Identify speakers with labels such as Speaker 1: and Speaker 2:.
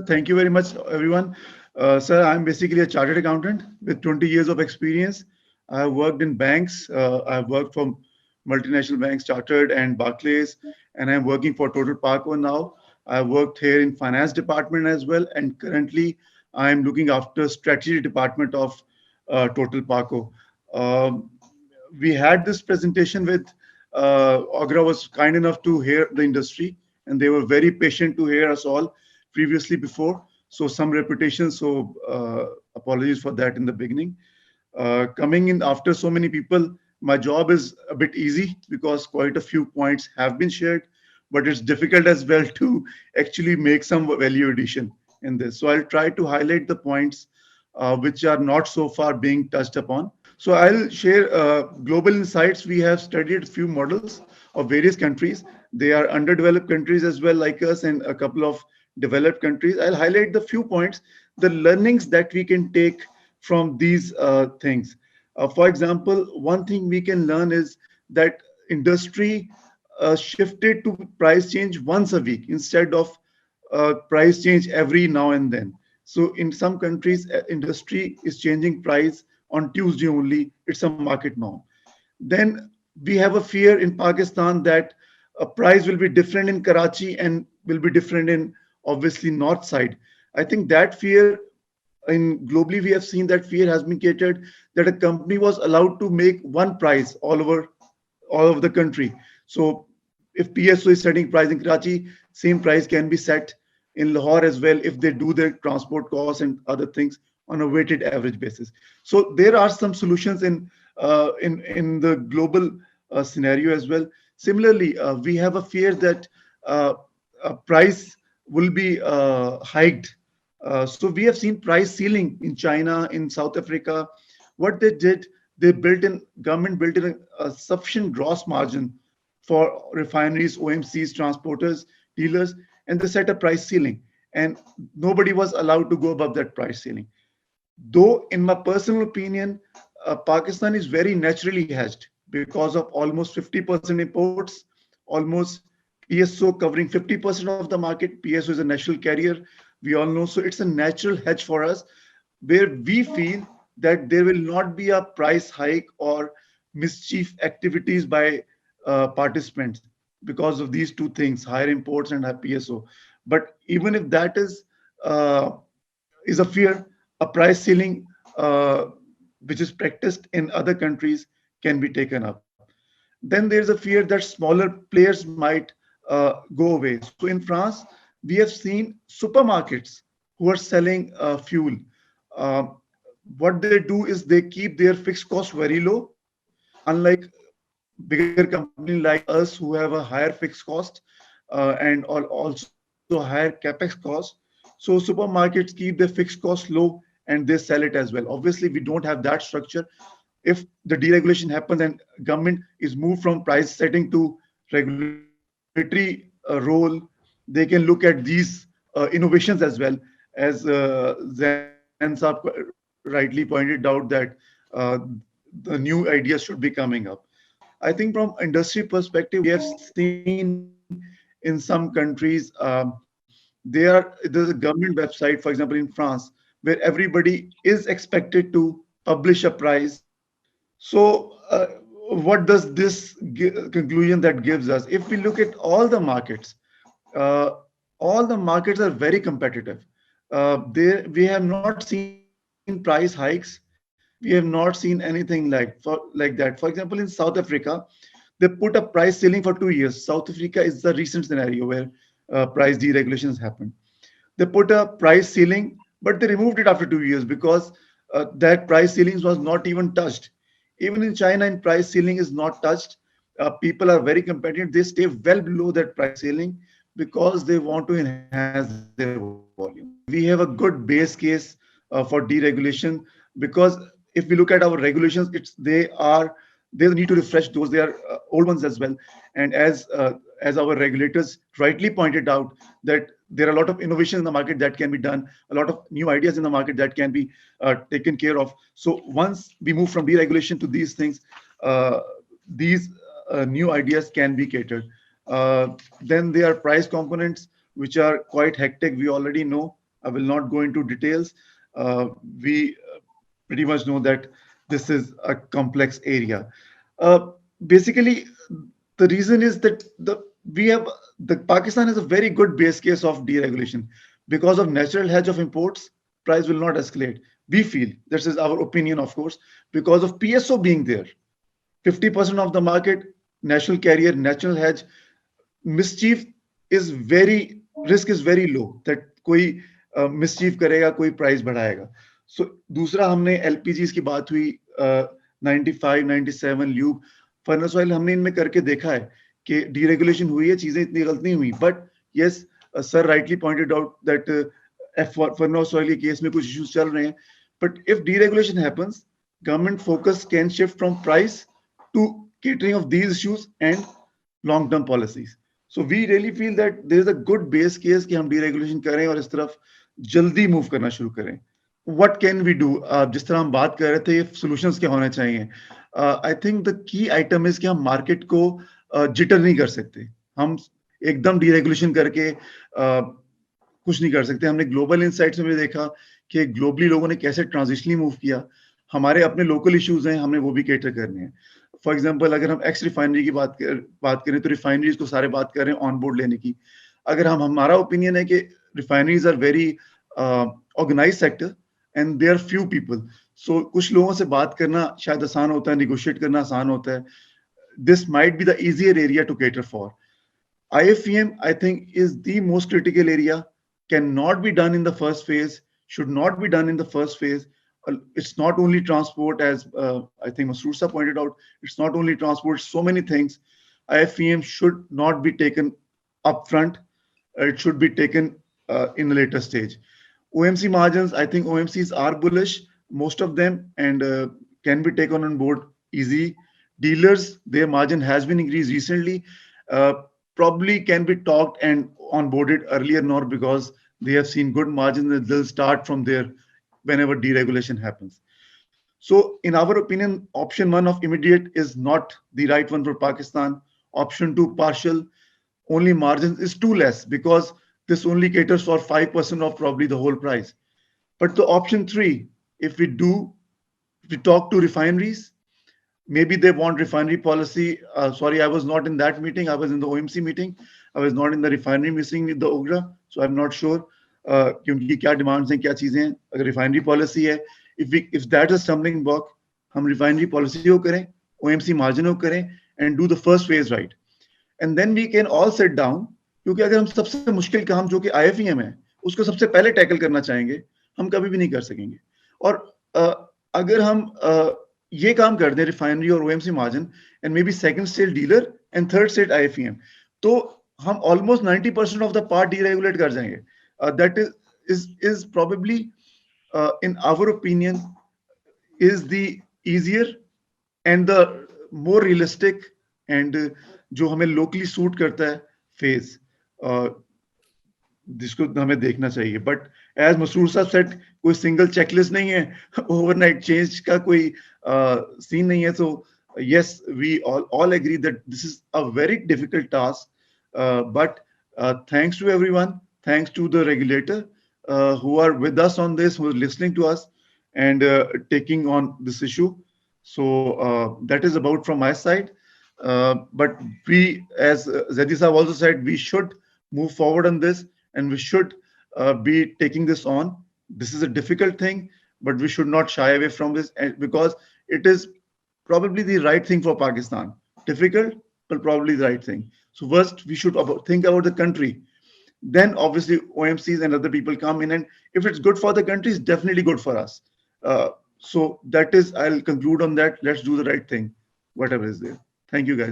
Speaker 1: Thank you very much, everyone. Sir, I'm basically a chartered accountant with 20 years of experience. I have worked in banks. I've worked for multinational banks, Chartered and Barclays, and I'm working for Total Parco now. I've worked here in finance department as well, and currently I'm looking after strategy department of Total Parco. Um, we had this presentation with Agra was kind enough to hear the industry, and they were very patient to hear us all previously before. So some reputation. So apologies for that in the beginning. Coming in after so many people, my job is a bit easy because quite a few points have been shared, but it's difficult as well to actually make some value addition in this. So I'll try to highlight the points which are not so far being touched upon. So I'll share global insights. We have studied a few models of various countries. They are underdeveloped countries as well, like us, and a couple of developed countries. I'll highlight the few points, the learnings that we can take from these things. For example, one thing we can learn is that industry shifted to price change once a week instead of price change every now and then. So in some countries, industry is changing price on Tuesday only. It's a market norm. Then we have a fear in Pakistan that a price will be different in Karachi and will be different in obviously north side. I think that fear in globally we have seen that fear has been catered that a company was allowed to make one price all over the country. So if PSO is setting price in Karachi, same price can be set in Lahore as well if they do their transport costs and other things on a weighted average basis. So there are some solutions in the global scenario as well. Similarly, we have a fear that uh, a price will be hiked. So we have seen price ceiling in China, in South Africa. What they did, they built in government built in a sufficient gross margin for refineries, OMCs, transporters, dealers, and they set a price ceiling. And nobody was allowed to go above that price ceiling. Though, in my personal opinion, Pakistan is very naturally hedged because of almost 50% imports, almost PSO covering 50% of the market. PSO is a national carrier, we all know. So it's a natural hedge for us where we feel that there will not be a price hike or mischief activities by participants because of these two things, higher imports and high PSO. But even if that uh, is a fear, a price ceiling which is practiced in other countries can be taken up. Then there's a fear that smaller players might go away. So in France, we have seen supermarkets who are selling fuel. Uh, what they do is they keep their fixed cost very low, unlike bigger company like us who have a higher fixed cost and also higher capex cost. So supermarkets keep their fixed cost low and they sell it as well. Obviously, we don't have that structure. If the deregulation happens and government is moved from price setting to regulatory role, they can look at these innovations as well. As Zain Saab rightly pointed out that uh, the new ideas should be coming up. I think from industry perspective, we have seen in some countries, there's a government website, for example, in France, where everybody is expected to publish a price. So, what does this conclusion that gives us? If we look at all the markets are very competitive. We have not seen price hikes. We have not seen anything like that. For example, in South Africa, they put a price ceiling for 2 years. South Africa is the recent scenario where price deregulations happened. They put a price ceiling, but they removed it after 2 years because that price ceilings was not even touched. Even in China, in price ceiling is not touched. People are very competitive. They stay well below that price ceiling because they want to enhance their volume. We have a good base case for deregulation because if we look at our regulations, there's a need to refresh those. They are old ones as well. And as our regulators rightly pointed out that there are a lot of innovation in the market that can be done, a lot of new ideas in the market that can be taken care of. So once we move from deregulation to these things, uh, these new ideas can be catered. Then there are price components which are quite hectic. We already know. I will not go into details. We pretty much know that this is a complex area. Uh, Basically, the reason is that the Pakistan has a very good base case of deregulation because of natural hedge of imports. Price will not escalate. We feel this is our opinion, of course, because of PSO being there. 50% of the market, national carrier, national hedge, mischief is very risk is very low that कोई मिसचीव करेगा कोई price बढ़ाएगा सो दूसरा हमने एलपीजीज की बात हुई 95 97 lube furnace oil हमने इनमें करके देखा है कि डीरेगुलेशन हुई है चीजें इतनी गलत नहीं हुई but yes sir rightly pointed out that F furnace oil के केस में कुछ इश्यूज चल रहे हैं but if deregulation happens government focus can shift from price to catering of these issues and long term policies. So we really feel that there is a good base case कि हम deregulation करें और इस तरफ जल्दी move करना शुरू करें. What can we do? जिस तरह हम बात कर रहे थे solutions क्या होने चाहिए. I think the key item is कि हम market को jitter नहीं कर सकते. हम एकदम deregulation करके कुछ नहीं कर सकते. हमने ग्लोबल इनसाइट्स में भी देखा कि ग्लोबली लोगों ने कैसे ट्रांजिशनली मूव किया. हमारे अपने लोकल इश्यूज हैं, हमें वो भी केटर करने हैं. फॉर एग्जांपल अगर हम एक्स रिफाइनरी की बात करें तो रिफाइनरीज को सारे बात कर रहे हैं ऑन बोर्ड लेने की. अगर हमारा ओपिनियन है कि refineries are very organise sector and there few people. So कुछ लोगों से बात करना शायद आसान होता है, निगोशिएट करना आसान होता है. This might be the easier area to cater for. IFEM, I think, is the most critical area, cannot be done in the first phase, should not be done in the first phase. It's not only transport, as I think Masroor pointed out, it's not only transport, so many things. IFEM should not be taken upfront, it should be taken in a later stage. OMC margins, I think OMCs are bullish, most of them, and can be taken on board easy. Dealers, their margin has been increased recently. Probably can be talked and onboarded earlier, not because they have seen good margins and they'll start from there whenever deregulation happens. So, in our opinion, option one of immediate is not the right one for Pakistan. Option two, partial, only margins is too less because this only caters for 5% of probably the whole price. But the option three, if we talk to refineries, maybe they want refinery policy. Sorry, I was not in that meeting. I was in the OMC meeting. I was not in the refinery meeting with the OGRA, so I'm not sure कि उनकी क्या demands हैं, क्या चीजें हैं. अगर refinery policy है, if that is a stumbling block, हम refinery policy को करें, OMC margin को करें, and do the first phase right. And then we can all sit down. क्योंकि अगर हम सबसे मुश्किल काम जो कि IFEM है, उसको सबसे पहले टैकल करना चाहेंगे, हम कभी भी नहीं कर सकेंगे. और अगर हम ये काम कर दें रिफाइनरी और OMC margin and may be second stage dealer and third stage IFEM, तो हम almost 90% of the part deregulate कर जाएंगे. That is probably in our opinion is the easier and the more realistic and जो हमें locally suit करता है phase, जिसको हमें देखना चाहिए. बट एज मसरूर साहब सेट, कोई सिंगल चेकलिस्ट नहीं है, ओवरनाइट चेंज का कोई सीन नहीं है. So yes, we all agree that this is a very difficult task, but thanks to everyone, thanks to the regulator who are with us on this, who are listening to us and taking on this issue. So that is about from my side. But we, as Zaidi Saab also said, we should move forward on this and we should be taking this on. This is a difficult thing, but we should not shy away from this because it is probably the right thing for Pakistan. Difficult, but probably the right thing. So first, we should think about the country. Then obviously OMCs and other people come in, and if it's good for the country, it's definitely good for us. So that is, I'll conclude on that. Let's do the right thing, whatever is there. Thank you, guys.